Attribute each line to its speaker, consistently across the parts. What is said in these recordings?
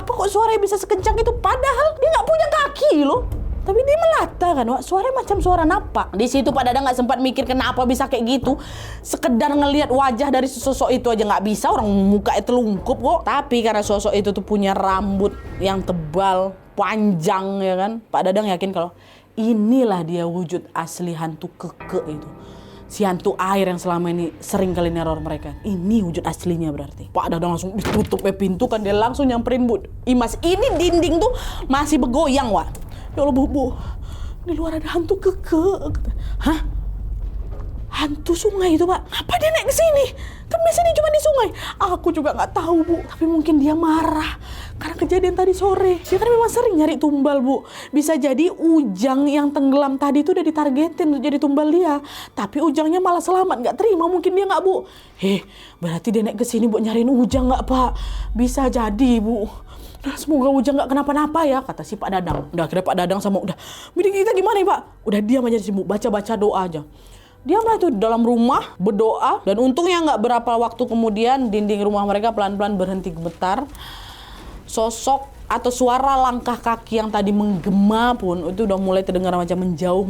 Speaker 1: Apa kok suaranya bisa sekencang itu? Padahal dia nggak punya kaki loh. Tapi dia melata kan, Wak. Suaranya macam suara napak. Di situ Pak Dadang nggak sempat mikir kenapa bisa kayak gitu. Sekedar ngelihat wajah dari sosok itu aja nggak bisa, orang mukanya telungkup kok. Tapi karena sosok itu tuh punya rambut yang tebal, panjang ya kan. Pak Dadang yakin kalau inilah dia wujud asli hantu Keke itu. Si hantu air yang selama ini sering kali neror mereka. Ini wujud aslinya berarti. Pak Dadang langsung ditutup pintu kan, dia langsung nyamperin Bu Imas. Ini dinding tuh masih bergoyang, Wak. Ya Allah, Bu, di luar ada hantu Keke. Hah? Hantu sungai itu, Pak? Apa dia naik ke sini? Kan biasanya cuma di sungai. Aku juga nggak tahu, Bu. Tapi mungkin dia marah karena kejadian tadi sore. Dia kan memang sering nyari tumbal, Bu. Bisa jadi Ujang yang tenggelam tadi itu udah ditargetin untuk jadi tumbal dia. Tapi Ujangnya malah selamat, nggak terima. Mungkin dia nggak, Bu. Berarti dia naik ke sini buat nyariin Ujang nggak, Pak? Bisa jadi, Bu. Nah, semoga Ujang nggak kenapa-napa ya, kata si Pak Dadang. Udah akhirnya Pak Dadang sama udah, bidik kita gimana ya, Pak? Udah diam aja di sini, Bu. Baca-baca doa aja. Diamlah itu dalam rumah, berdoa. Dan untungnya nggak berapa waktu kemudian dinding rumah mereka pelan-pelan berhenti gemetar. Sosok atau suara langkah kaki yang tadi menggema pun itu udah mulai terdengar macam menjauh.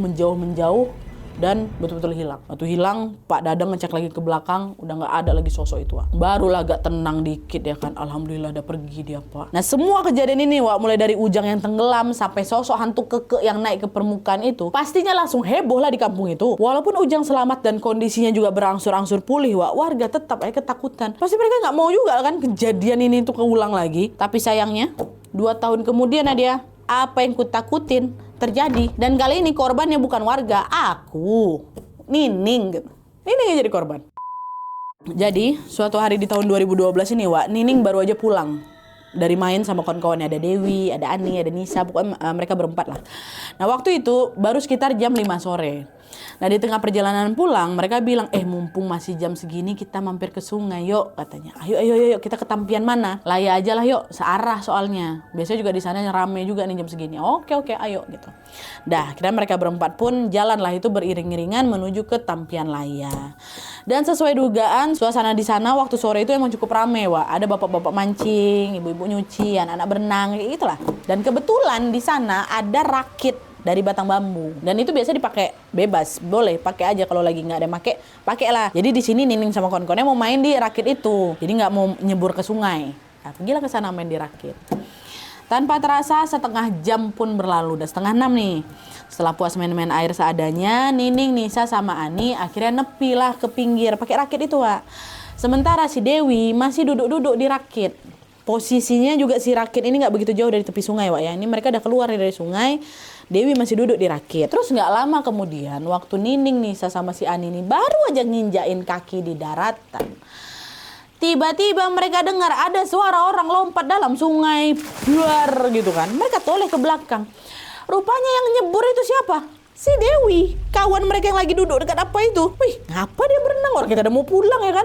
Speaker 1: Dan betul-betul hilang. Waktu hilang, Pak Dadang ngecek lagi ke belakang, udah nggak ada lagi sosok itu, Wak. Barulah agak tenang dikit ya kan. Alhamdulillah udah pergi dia, Pak. Nah, semua kejadian ini, Wak, mulai dari Ujang yang tenggelam sampai sosok hantu Keke yang naik ke permukaan itu, pastinya langsung heboh lah di kampung itu. Walaupun Ujang selamat dan kondisinya juga berangsur-angsur pulih, Wak, warga tetap aja ketakutan. Pasti mereka nggak mau juga kan kejadian ini tuh keulang lagi. Tapi sayangnya, 2 tahun kemudian Nadia, apa yang kutakutin terjadi. Dan kali ini korbannya bukan warga, aku, Nining. Nining yang jadi korban. Jadi suatu hari di tahun 2012 ini, Wak, Nining baru aja pulang dari main sama kawan-kawannya. Ada Dewi, ada Ani, ada Nisa, pokoknya mereka berempat lah. Nah, waktu itu baru sekitar jam 5 sore. Nah, di tengah perjalanan pulang mereka bilang, mumpung masih jam segini kita mampir ke sungai yuk, katanya. Ayo kita ke tampian mana? Laya aja lah yuk, searah soalnya. Biasanya juga di sana rame juga nih jam segini. Oke, ayo gitu. Dah, kira mereka berempat pun jalan lah itu beriring-iringan menuju ke tampian Laya. Dan sesuai dugaan, suasana di sana waktu sore itu emang cukup rame, Wak. Ada bapak-bapak mancing, ibu-ibu nyuci, anak-anak berenang, kayak gitulah. Dan kebetulan di sana ada rakit dari batang bambu, dan itu biasa dipakai bebas, boleh pakai aja kalau lagi nggak ada yang pakai lah. Jadi di sini Nining sama kawan-kawannya mau main di rakit itu, jadi nggak mau nyebur ke sungai. Nah, pergilah ke sana main di rakit. Tanpa terasa setengah jam pun berlalu, udah 5:30 nih. Setelah puas main-main air seadanya, Nining, Nisa sama Ani akhirnya nepi lah ke pinggir pakai rakit itu, Wak. Sementara si Dewi masih duduk-duduk di rakit. Posisinya juga si rakit ini nggak begitu jauh dari tepi sungai, Wak, ya. Ini mereka udah keluar dari sungai. Dewi masih duduk di rakit. Terus nggak lama kemudian, waktu Nining, Nisa sama si Ani ini baru aja nginjain kaki di daratan, tiba-tiba mereka dengar ada suara orang lompat dalam sungai, buar gitu kan. Mereka toleh ke belakang. Rupanya yang nyebur itu siapa? Si Dewi, kawan mereka yang lagi duduk dekat apa itu. Wih, ngapa dia berenang? Orang kita udah mau pulang ya kan.